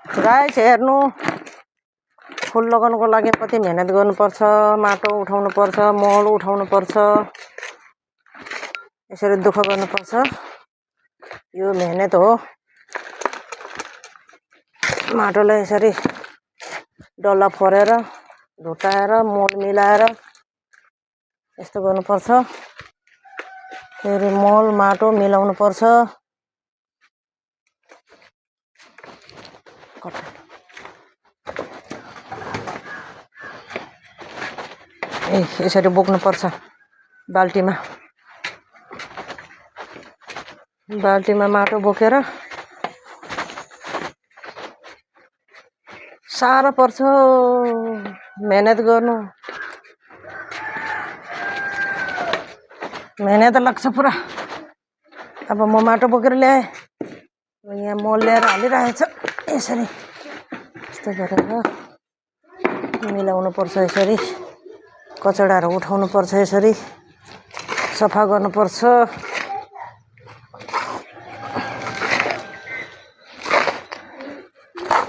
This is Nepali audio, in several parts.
गाइस हेर्नु फुल लगाउनको लागि कति मेहनत गर्नुपर्छ माटो उठाउनु पर्छ मल उठाउनु पर्छ यसरी दुःख गर्नुपर्छ यो मेहनत हो माटोलाई यसरी डल्ला फोरेर ढुटाएर मल मिलाएर यस्तो गर्नुपर्छ फेरि मल माटो मिलाउनु पर्छ यसरी बोक्नुपर्छ बाल्टीमा माटो बोकेर साह्रो पर्छ मेहनत गर्नु मेहनत लाग्छ पुरा अब म माटो बोकेर ल्याएँ यहाँ मल ल्याएर हालिरहेछ यसरी यस्तो गरेर मिलाउनु पर्छ यसरी कचडाहरू उठाउनु पर्छ यसरी सफा गर्नुपर्छ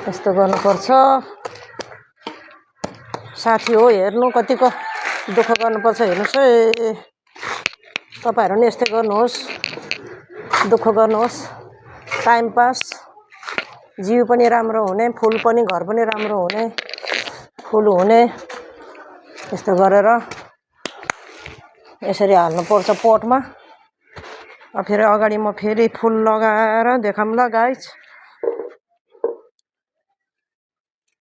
यस्तो गर्नुपर्छ साथी हो हेर्नु कतिको दुःख गर्नुपर्छ हेर्नुस् है तपाईहरु नि यस्तै गर्नुहोस् दुःख गर्नुहोस् टाइम पास जिउ पनि राम्रो हुने फुल पनि घर पनि राम्रो हुने फुल हुने यस्तो गरेर यसरी हाल्नु पर्छ पटमा फेरि अगाडि म फेरि फुल लगाएर देखाउँला गाइस